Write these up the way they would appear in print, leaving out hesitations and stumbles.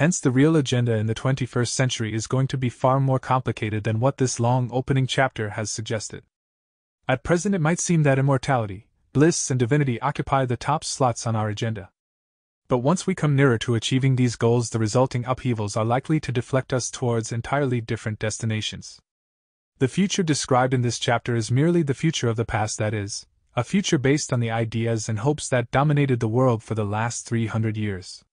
Hence, the real agenda in the 21st century is going to be far more complicated than what this long opening chapter has suggested. At present, it might seem that immortality, bliss, and divinity occupy the top slots on our agenda. But once we come nearer to achieving these goals, the resulting upheavals are likely to deflect us towards entirely different destinations. The future described in this chapter is merely the future of the past, that is, a future based on the ideas and hopes that dominated the world for the last 300 years.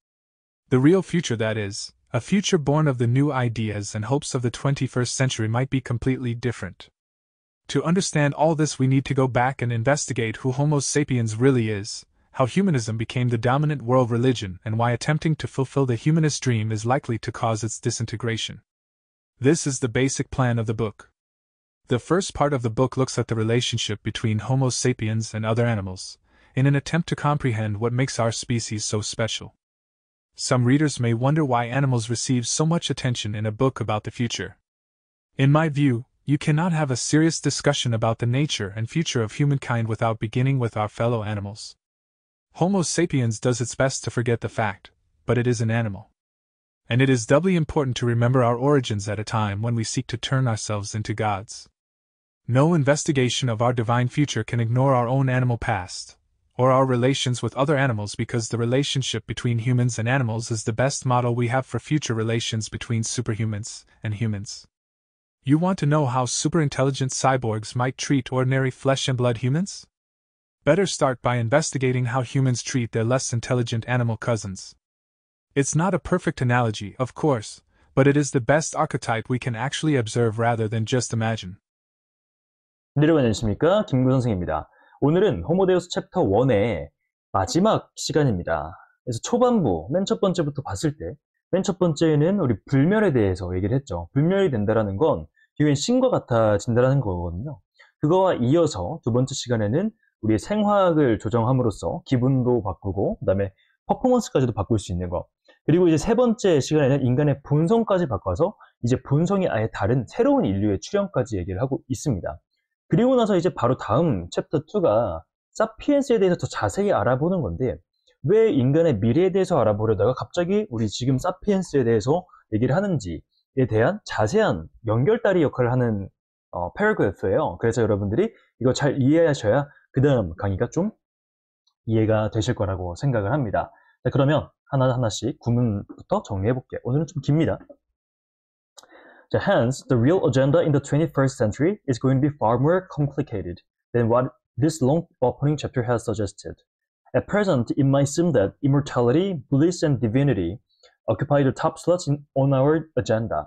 The real future, that is, a future born of the new ideas and hopes of the 21st century, might be completely different. To understand all this, we need to go back and investigate who Homo sapiens really is, how humanism became the dominant world religion, and why attempting to fulfill the humanist dream is likely to cause its disintegration. This is the basic plan of the book. The first part of the book looks at the relationship between Homo sapiens and other animals, in an attempt to comprehend what makes our species so special. Some readers may wonder why animals receive so much attention in a book about the future. In my view, you cannot have a serious discussion about the nature and future of humankind without beginning with our fellow animals. Homo sapiens does its best to forget the fact, but it is an animal. And it is doubly important to remember our origins at a time when we seek to turn ourselves into gods. No investigation of our divine future can ignore our own animal past, or our relations with other animals, because the relationship between humans and animals is the best model we have for future relations between superhumans and humans. You want to know how superintelligent cyborgs might treat ordinary flesh and blood humans? Better start by investigating how humans treat their less intelligent animal cousins. It's not a perfect analogy, of course, but it is the best archetype we can actually observe rather than just imagine. 여러분 안녕하십니까? 김구 선생입니다. 오늘은 호모데우스 챕터 1의 마지막 시간입니다. 그래서 초반부, 맨 첫 번째부터 봤을 때, 맨 첫 번째는 우리 불멸에 대해서 얘기를 했죠. 불멸이 된다라는 건 결국엔 신과 같아진다라는 거거든요. 그거와 이어서 두 번째 시간에는 우리의 생화학을 조정함으로써 기분도 바꾸고, 그 다음에 퍼포먼스까지도 바꿀 수 있는 거. 그리고 이제 세 번째 시간에는 인간의 본성까지 바꿔서 이제 본성이 아예 다른 새로운 인류의 출현까지 얘기를 하고 있습니다. 그리고 나서 이제 바로 다음 챕터 2가 사피엔스에 대해서 더 자세히 알아보는 건데, 왜 인간의 미래에 대해서 알아보려다가 갑자기 우리 지금 사피엔스에 대해서 얘기를 하는지에 대한 자세한 연결다리 역할을 하는 패러그래프예요. 그래서 여러분들이 이거 잘 이해하셔야 그 다음 강의가 좀 이해가 되실 거라고 생각을 합니다. 자, 그러면 하나하나씩 구문부터 정리해 볼게요. 오늘은 좀 깁니다. So hence, the real agenda in the 21st century is going to be far more complicated than what this long opening chapter has suggested. At present, it might seem that immortality, bliss, and divinity occupy the top slots on our agenda.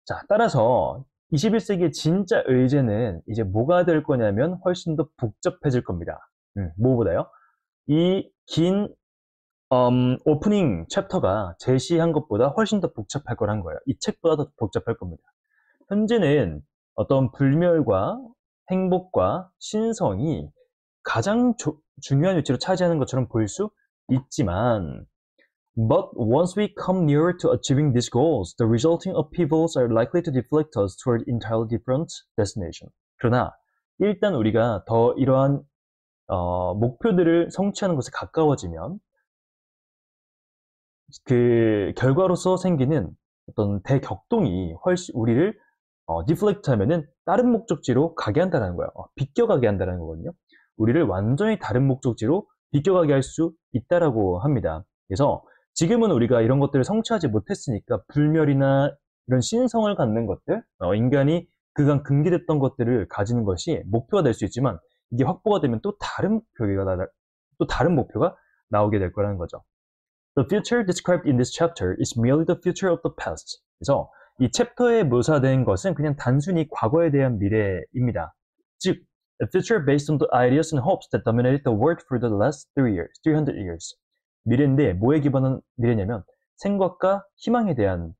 자, 따라서 21세기의 진짜 의제는 이제 뭐가 될 거냐면 훨씬 더 복잡해질 겁니다. 뭐보다요? 이 긴 오프닝 챕터가 제시한 것보다 훨씬 더 복잡할 거란 거예요. 이 책보다 더 복잡할 겁니다. 현재는 어떤 불멸과 행복과 신성이 가장 중요한 위치로 차지하는 것처럼 보일 수 있지만, but once we come nearer to achieving these goals, the resulting upheavals are likely to deflect us toward entirely different destination. 그러나 일단 우리가 더 이러한 목표들을 성취하는 것에 가까워지면 그 결과로서 생기는 어떤 대격동이 훨씬 우리를 디플렉트 하면은 다른 목적지로 가게 한다는 거예요. 비껴가게 한다는 거거든요. 우리를 완전히 다른 목적지로 비껴가게 할 수 있다라고 합니다. 그래서 지금은 우리가 이런 것들을 성취하지 못했으니까 불멸이나 이런 신성을 갖는 것들, 인간이 그간 금기됐던 것들을 가지는 것이 목표가 될 수 있지만, 이게 확보가 되면 또 다른 목표가 나오게 될 거라는 거죠. The future described in this chapter is merely the future of the past. 그래서 이 챕터에 묘사된 것은 그냥 단순히 과거에 대한 미래입니다. 즉, a future based on the ideas and hopes that dominated the world for the last 300 years. 미래인데 뭐에 기반한 미래냐면 생각과 희망에 대한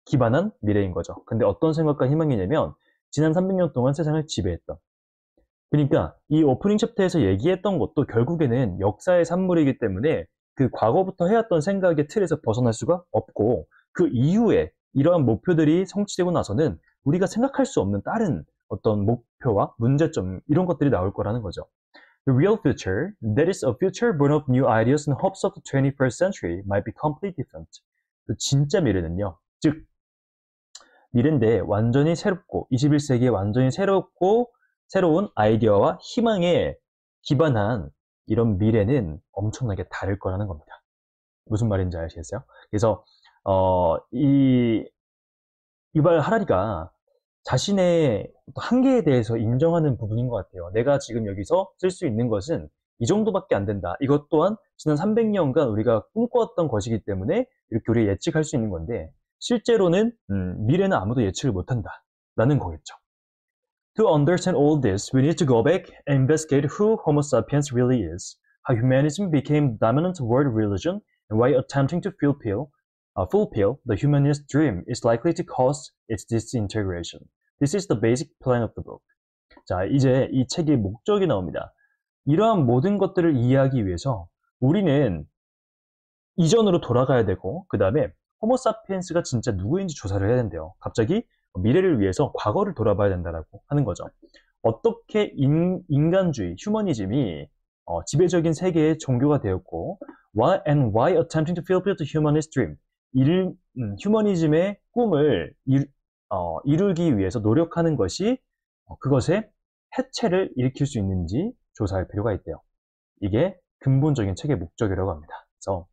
기반한 미래인 거죠. 근데 어떤 생각과 희망이냐면 지난 300년 동안 세상을 지배했던. 그러니까 이 오프닝 챕터에서 얘기했던 것도 결국에는 역사의 산물이기 때문에 그 과거부터 해왔던 생각의 틀에서 벗어날 수가 없고, 그 이후에 이러한 목표들이 성취되고 나서는 우리가 생각할 수 없는 다른 어떤 목표와 문제점, 이런 것들이 나올 거라는 거죠. The real future, that is a future born of new ideas and hopes of the 21st century, might be completely different. 진짜 미래는요. 즉 미래인데 완전히 새롭고 21세기에 완전히 새롭고 새로운 아이디어와 희망에 기반한 이런 미래는 엄청나게 다를 거라는 겁니다. 무슨 말인지 아시겠어요? 그래서 이 유발 하라리가 자신의 한계에 대해서 인정하는 부분인 것 같아요. 내가 지금 여기서 쓸 수 있는 것은 이 정도밖에 안 된다. 이것 또한 지난 300년간 우리가 꿈꿔왔던 것이기 때문에 이렇게 우리 예측할 수 있는 건데 실제로는 미래는 아무도 예측을 못한다 라는 거겠죠. To understand all this, we need to go back and investigate who Homo sapiens really is, how humanism became dominant world religion, and why attempting to fulfill the humanist dream is likely to cause its disintegration. This is the basic plan of the book. 자, 이제 이 책의 목적이 나옵니다. 이러한 모든 것들을 이해하기 위해서 우리는 이전으로 돌아가야 되고 그 다음에 호모사피엔스가 진짜 누구인지 조사를 해야 된대요. 갑자기 미래를 위해서 과거를 돌아봐야 된다라고 하는 거죠. 어떻게 인간주의, 휴머니즘이 지배적인 세계의 종교가 되었고 why attempting to fulfill the humanist dream 휴머니즘의 꿈을 이루기 위해서 노력하는 것이 그것의 해체를 일으킬 수 있는지 조사할 필요가 있대요. 이게 근본적인 책의 목적이라고 합니다. 그래서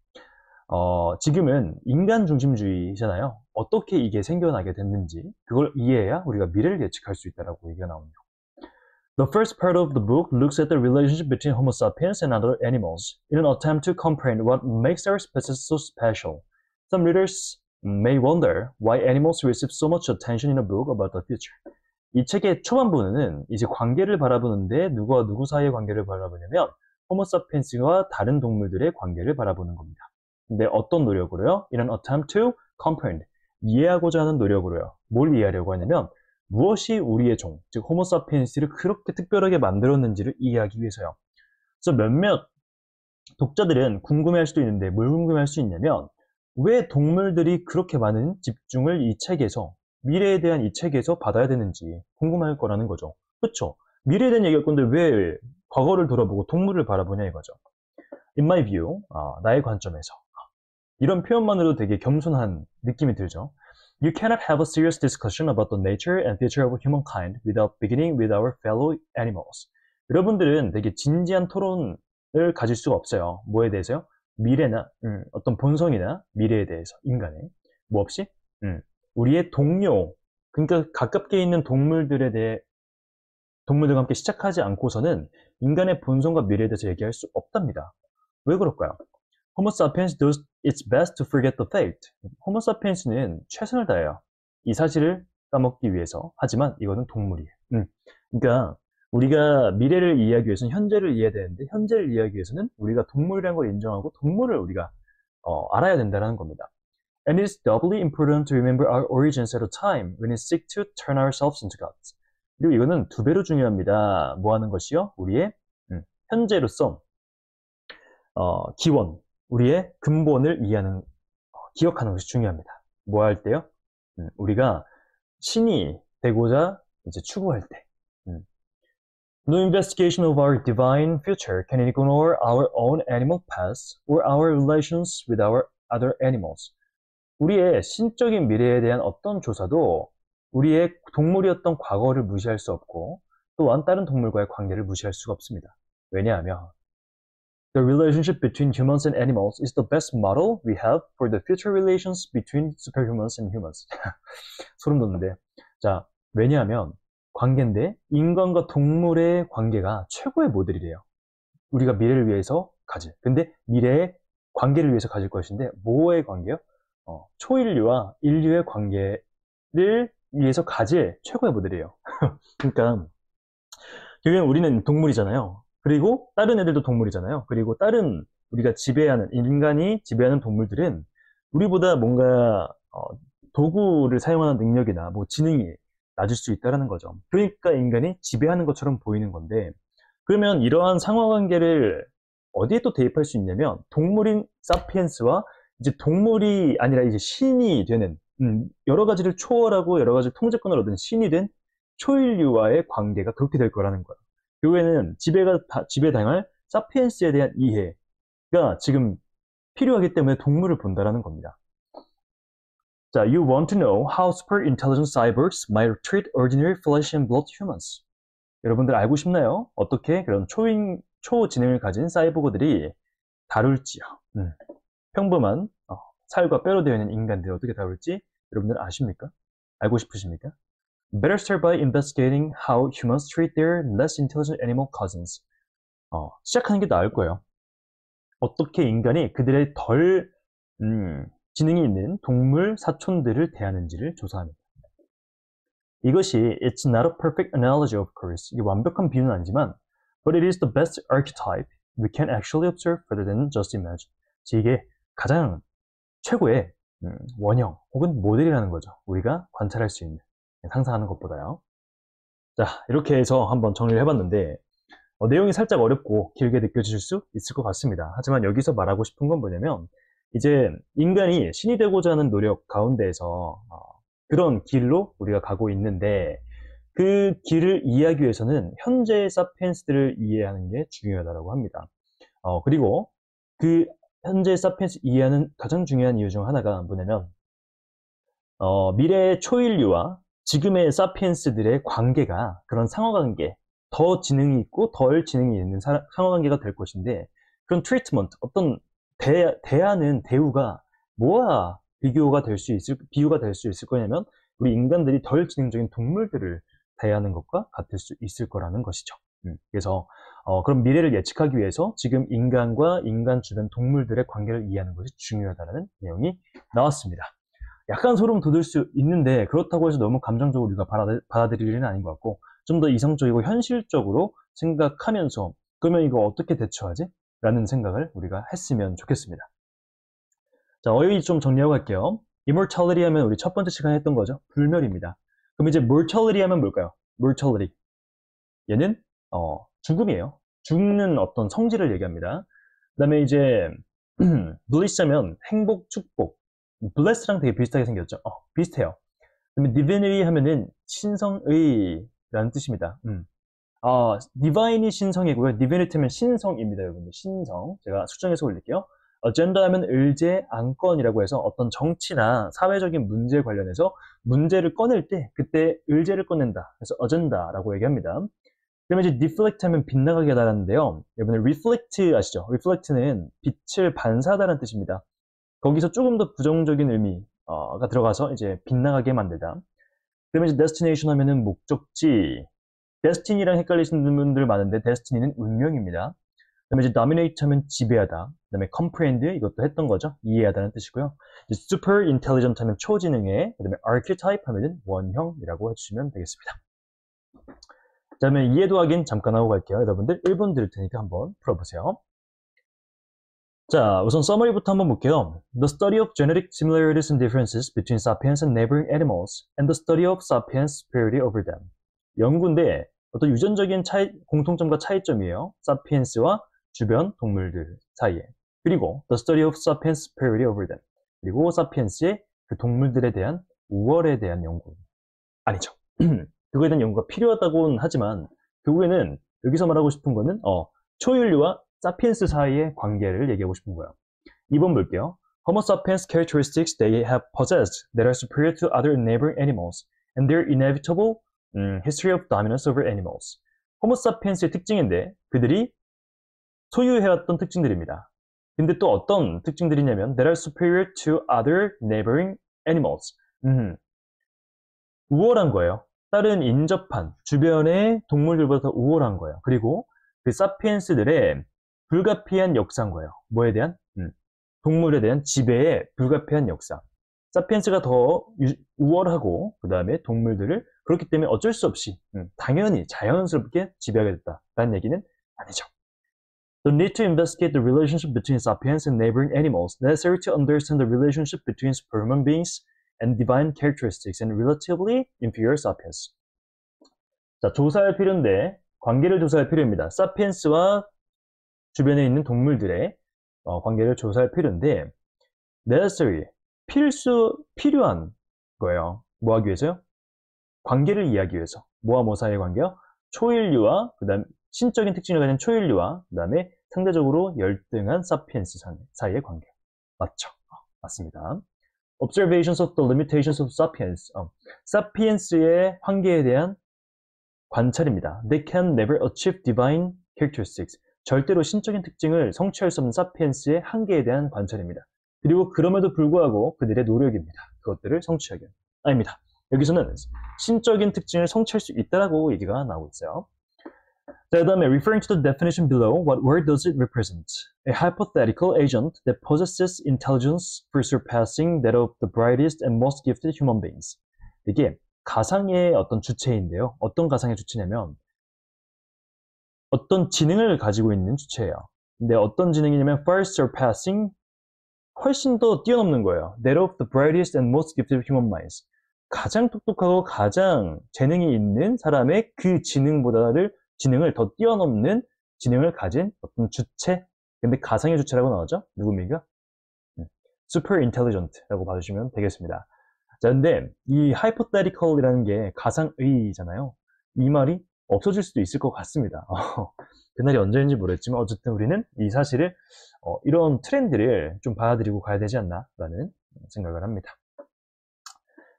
지금은 인간 중심주의잖아요. 어떻게 이게 생겨나게 됐는지 그걸 이해해야 우리가 미래를 예측할 수 있다라고 얘기가 나옵니다. The first part of the book looks at the relationship between Homo sapiens and other animals in an attempt to comprehend what makes our species so special. Some readers may wonder why animals receive so much attention in a book about the future. 이 책의 초반부는 이제 관계를 바라보는데 누구와 누구 사이의 관계를 바라보냐면 호모사피엔스와 다른 동물들의 관계를 바라보는 겁니다. 근데 어떤 노력으로요? In an attempt to comprehend. 이해하고자 하는 노력으로요. 뭘 이해하려고 하냐면 무엇이 우리의 종, 즉 호모사피엔스를 그렇게 특별하게 만들었는지를 이해하기 위해서요. 그래서 몇몇 독자들은 궁금해할 수도 있는데 뭘 궁금해할 수 있냐면 왜 동물들이 그렇게 많은 집중을 이 책에서 미래에 대한 이 책에서 받아야 되는지 궁금할 거라는 거죠. 그렇죠? 미래에 대한 얘기할 건데 왜 과거를 돌아보고 동물을 바라보냐 이거죠. In my view, 나의 관점에서 이런 표현만으로도 되게 겸손한 느낌이 들죠. You cannot have a serious discussion about the nature and future of humankind without beginning with our fellow animals. 여러분들은 되게 진지한 토론을 가질 수가 없어요. 뭐에 대해서요? 미래나 어떤 본성이나 미래에 대해서 인간의 뭐 없이 우리의 동료 그러니까 가깝게 있는 동물들에 대해 동물들과 함께 시작하지 않고서는 인간의 본성과 미래에 대해서 얘기할 수 없답니다. 왜 그럴까요? Homo sapiens does its best to forget the fate. Homo sapiens는 최선을 다해요. 이 사실을 까먹기 위해서. 하지만 이거는 동물이에요. 그러니까 우리가 미래를 이해하기 위해서는 현재를 이해해야 되는데 현재를 이해하기 위해서는 우리가 동물이라는 걸 인정하고 동물을 우리가 알아야 된다는 겁니다. And it is doubly important to remember our origins at a time when we seek to turn ourselves into gods. 그리고 이거는 두 배로 중요합니다. 뭐 하는 것이요? 우리의 현재로서 기원, 우리의 근본을 이해하는, 기억하는 것이 중요합니다. 뭐 할 때요? 우리가 신이 되고자 이제 추구할 때. No investigation of our divine future can ignore our own animal past or our relations with our other animals. 우리의 신적인 미래에 대한 어떤 조사도 우리의 동물이었던 과거를 무시할 수 없고 또한 다른 동물과의 관계를 무시할 수가 없습니다. 왜냐하면 The relationship between humans and animals is the best model we have for the future relations between superhumans and humans. 소름 돋는데. 자, 왜냐하면 관계인데 인간과 동물의 관계가 최고의 모델이래요. 우리가 미래를 위해서 가질. 근데 미래의 관계를 위해서 가질 것인데 뭐의 관계요? 초인류와 인류의 관계를 위해서 가질 최고의 모델이에요. 그러니까 결국엔 우리는 동물이잖아요. 그리고 다른 애들도 동물이잖아요. 그리고 다른 우리가 지배하는 인간이 지배하는 동물들은 우리보다 뭔가 도구를 사용하는 능력이나 뭐 지능이 낮을 수 있다는 거죠. 그러니까 인간이 지배하는 것처럼 보이는 건데 그러면 이러한 상호관계를 어디에 또 대입할 수 있냐면 동물인 사피엔스와 이제 동물이 아니라 이제 신이 되는 여러 가지를 초월하고 여러 가지 통제권을 얻은 신이 된 초인류와의 관계가 그렇게 될 거라는 거예요. 결국에는 지배당할 사피엔스에 대한 이해가 지금 필요하기 때문에 동물을 본다라는 겁니다. 자, you want to know how super intelligent cyborgs might treat ordinary flesh and blood humans. 여러분들 알고 싶나요? 어떻게 그런 초지능을 가진 사이보그들이 다룰지요. 평범한 살과 뼈로 되어 있는 인간들을 어떻게 다룰지 여러분들 아십니까? 알고 싶으십니까? Better start by investigating how humans treat their less intelligent animal cousins. 시작하는 게 나을 거예요. 어떻게 인간이 그들의 덜 지능이 있는 동물 사촌들을 대하는지를 조사합니다. 이것이 It's not a perfect analogy of course. 이게 완벽한 비유는 아니지만 But it is the best archetype we can actually observe rather than just imagine. 이게 가장 최고의 원형 혹은 모델이라는 거죠. 우리가 관찰할 수 있는, 상상하는 것보다요. 자, 이렇게 해서 한번 정리를 해봤는데 내용이 살짝 어렵고 길게 느껴질 수 있을 것 같습니다. 하지만 여기서 말하고 싶은 건 뭐냐면 이제 인간이 신이 되고자 하는 노력 가운데에서 그런 길로 우리가 가고 있는데 그 길을 이해하기 위해서는 현재의 사피엔스들을 이해하는 게 중요하다고 합니다. 그리고 그 현재의 사피엔스 이해하는 가장 중요한 이유 중 하나가 뭐냐면 미래의 초인류와 지금의 사피엔스들의 관계가 그런 상호관계, 더 지능이 있고 덜 지능이 있는 상호관계가 될 것인데 그런 트리트먼트, 어떤 대하는 대우가 뭐와 비교가 될 수 있을 거냐면 우리 인간들이 덜 지능적인 동물들을 대하는 것과 같을 수 있을 거라는 것이죠. 그래서 그런 미래를 예측하기 위해서 지금 인간과 인간 주변 동물들의 관계를 이해하는 것이 중요하다는 내용이 나왔습니다. 약간 소름 돋을 수 있는데 그렇다고 해서 너무 감정적으로 우리가 받아들일 일은 아닌 것 같고 좀 더 이성적이고 현실적으로 생각하면서 그러면 이거 어떻게 대처하지? 라는 생각을 우리가 했으면 좋겠습니다. 자, 어휘 좀 정리하고 갈게요. immortality 하면 우리 첫 번째 시간에 했던 거죠. 불멸입니다. 그럼 이제 mortality 하면 뭘까요? mortality. 얘는 죽음이에요. 죽는 어떤 성질을 얘기합니다. 그 다음에 이제 bliss 하면 행복, 축복. bless랑 되게 비슷하게 생겼죠? 비슷해요. 그 다음에 divinity 하면은 신성의 라는 뜻입니다. divine이 신성이고요. divinity 하면 신성입니다, 여러분들. 신성. 제가 수정해서 올릴게요. agenda 하면 의제, 안건이라고 해서 어떤 정치나 사회적인 문제에 관련해서 문제를 꺼낼 때 그때 의제를 꺼낸다. 그래서 agenda라고 얘기합니다. 그다음에 이제 deflect 하면 빗나가게 하다는데요. 여러분들 reflect 아시죠? reflect는 빛을 반사하다는 뜻입니다. 거기서 조금 더 부정적인 의미가 들어가서 이제 빗나가게 만들다. 그다음에 이제 destination 하면은 목적지. destiny랑 헷갈리시는 분들 많은데 destiny는 운명입니다. 그다음에 이제 dominate 하면 지배하다. 그다음에 comprehend 이것도 했던 거죠. 이해하다는 뜻이고요. 이제 super intelligent 하면 초지능의, 그다음에 archetype 하면은 원형이라고 해주시면 되겠습니다. 자, 그러면 이해도 하긴 잠깐 하고 갈게요. 여러분들 1분 드릴 테니까 한번 풀어보세요. 자, 우선 summary부터 한번 볼게요. The study of genetic similarities and differences between sapiens and neighboring animals, and the study of sapiens' superiority over them. 연구인데 어떤 유전적인 공통점과 차이점이에요. 사피엔스와 주변 동물들 사이에. 그리고 the study of sapiens' superiority over them. 그리고 사피엔스의 그 동물들에 대한 우월에 대한 연구. 아니죠. 그거에 대한 연구가 필요하다고는 하지만 결국에는 여기서 말하고 싶은 거는 초인류와 사피엔스 사이의 관계를 얘기하고 싶은 거예요. 2번 볼게요. Homo sapiens characteristics they have possessed that are superior to other neighboring animals and their inevitable history of dominance over animals. 호모 사피엔스의 특징인데 그들이 소유해왔던 특징들입니다. 근데 또 어떤 특징들이냐면 that are superior to other neighboring animals. 우월한 거예요. 다른 인접한 주변의 동물들보다 더 우월한 거예요. 그리고 그 사피엔스들의 불가피한 역사인 거예요. 뭐에 대한? 동물에 대한 지배의 불가피한 역사. 사피엔스가 더 우월하고 그 다음에 동물들을 그렇기 때문에 어쩔 수 없이 당연히 자연스럽게 지배하게 됐다라는 얘기는 아니죠. The need to investigate the relationship between sapiens and neighboring animals necessary to understand the relationship between superhuman beings and divine characteristics and relatively inferior sapiens. 자, 조사할 필요인데 관계를 조사할 필요입니다. 사피엔스와 주변에 있는 동물들의 관계를 조사할 필요인데 necessary, 필요한 거예요. 뭐 하기 위해서요? 관계를 이해하기 위해서. 뭐와 뭐 사이의 관계요? 초인류와 그다음 신적인 특징을 가진 초인류와 그다음에 상대적으로 열등한 사피엔스 사이의 관계. 맞죠? 맞습니다. Observations of the limitations of sapiens. sapiens의 한계에 대한 관찰입니다. They can never achieve divine characteristics. 절대로 신적인 특징을 성취할 수 없는 사피엔스의 한계에 대한 관찰입니다. 그리고 그럼에도 불구하고 그들의 노력입니다. 그것들을 성취하기 아닙니다. 여기서는 신적인 특징을 성취할 수 있다라고 얘기가 나오고 있어요. 자, 그 다음에 referring to the definition below, what word does it represent? A hypothetical agent that possesses intelligence far surpassing that of the brightest and most gifted human beings. 이게 가상의 어떤 주체인데요. 어떤 가상의 주체냐면 어떤 지능을 가지고 있는 주체예요. 근데 어떤 지능이냐면 far surpassing, 훨씬 더 뛰어넘는 거예요. That of the brightest and most gifted human minds. 가장 똑똑하고 가장 재능이 있는 사람의 그 지능을 더 뛰어넘는 지능을 가진 어떤 주체. 근데 가상의 주체라고 나오죠? 누굽니까? super intelligent라고 봐주시면 되겠습니다. 자, 근데 이 hypothetical이라는 게 가상의잖아요. 이 말이 없어질 수도 있을 것 같습니다. 그날이 언제인지 모르겠지만 어쨌든 우리는 이 사실을 이런 트렌드를 좀 받아들이고 가야 되지 않나 라는 생각을 합니다.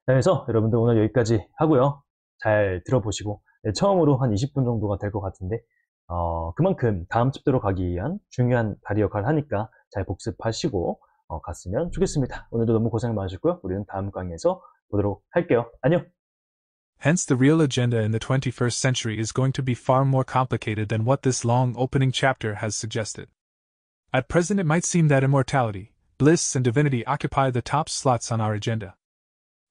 그래서 여러분들 오늘 여기까지 하고요. 잘 들어보시고 처음으로 한 20분 정도가 될 것 같은데 그만큼 다음 챕터로 가기 위한 중요한 다리 역할을 하니까 잘 복습하시고 갔으면 좋겠습니다. 오늘도 너무 고생 많으셨고요. 우리는 다음 강의에서 보도록 할게요. 안녕! Hence, the real agenda in the 21st century is going to be far more complicated than what this long opening chapter has suggested. At present, it might seem that immortality, bliss, and divinity occupy the top slots on our agenda.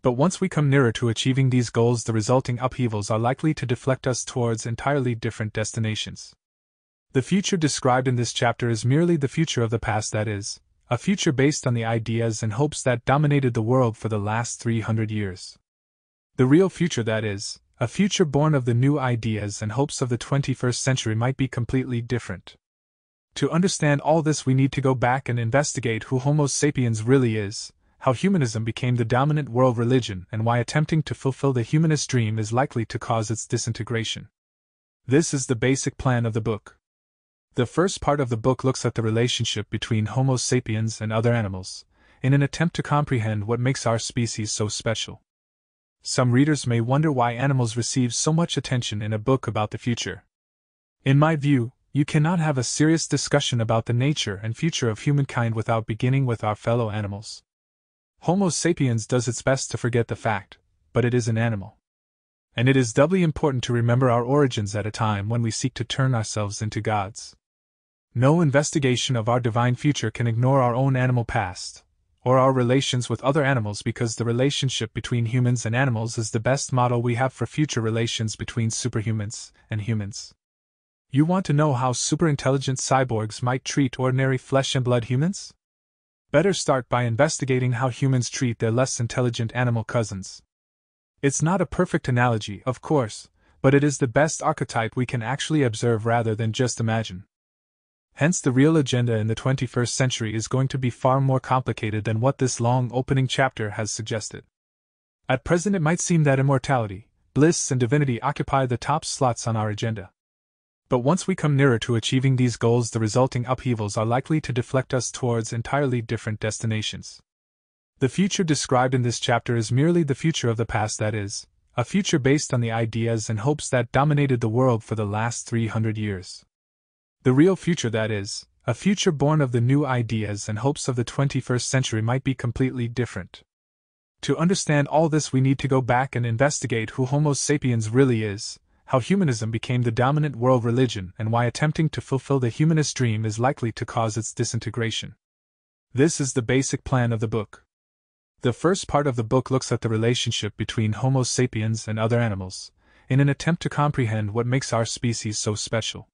But once we come nearer to achieving these goals, the resulting upheavals are likely to deflect us towards entirely different destinations. The future described in this chapter is merely the future of the past, that is, a future based on the ideas and hopes that dominated the world for the last 300 years. The real future, that is, a future born of the new ideas and hopes of the 21st century, might be completely different. To understand all this, we need to go back and investigate who Homo sapiens really is, how humanism became the dominant world religion, and why attempting to fulfill the humanist dream is likely to cause its disintegration. This is the basic plan of the book. The first part of the book looks at the relationship between Homo sapiens and other animals, in an attempt to comprehend what makes our species so special. Some readers may wonder why animals receive so much attention in a book about the future. In my view, you cannot have a serious discussion about the nature and future of humankind without beginning with our fellow animals. Homo sapiens does its best to forget the fact, but it is an animal. And it is doubly important to remember our origins at a time when we seek to turn ourselves into gods. No investigation of our divine future can ignore our own animal past, or our relations with other animals, because the relationship between humans and animals is the best model we have for future relations between superhumans and humans. You want to know how superintelligent cyborgs might treat ordinary flesh and blood humans? Better start by investigating how humans treat their less intelligent animal cousins. It's not a perfect analogy, of course, but it is the best archetype we can actually observe rather than just imagine. Hence, the real agenda in the 21st century is going to be far more complicated than what this long opening chapter has suggested. At present, it might seem that immortality, bliss, and divinity occupy the top slots on our agenda. But once we come nearer to achieving these goals, the resulting upheavals are likely to deflect us towards entirely different destinations. The future described in this chapter is merely the future of the past, that is, a future based on the ideas and hopes that dominated the world for the last 300 years. The real future, that is, a future born of the new ideas and hopes of the 21st century, might be completely different. To understand all this, we need to go back and investigate who Homo sapiens really is, how humanism became the dominant world religion, and why attempting to fulfill the humanist dream is likely to cause its disintegration. This is the basic plan of the book. The first part of the book looks at the relationship between Homo sapiens and other animals, in an attempt to comprehend what makes our species so special.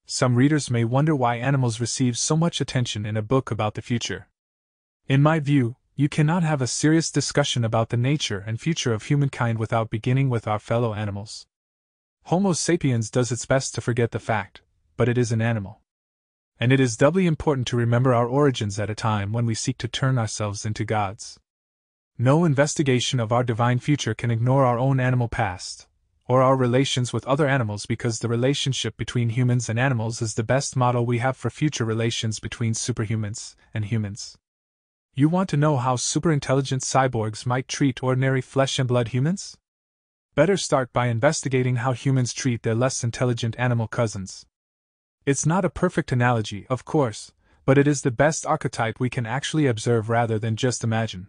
Some readers may wonder why animals receive so much attention in a book about the future. In my view, you cannot have a serious discussion about the nature and future of humankind without beginning with our fellow animals. Homo sapiens does its best to forget the fact, but it is an animal. And it is doubly important to remember our origins at a time when we seek to turn ourselves into gods. No investigation of our divine future can ignore our own animal past, or our relations with other animals, because the relationship between humans and animals is the best model we have for future relations between superhumans and humans. You want to know how superintelligent cyborgs might treat ordinary flesh and blood humans? Better start by investigating how humans treat their less intelligent animal cousins. It's not a perfect analogy, of course, but it is the best archetype we can actually observe rather than just imagine.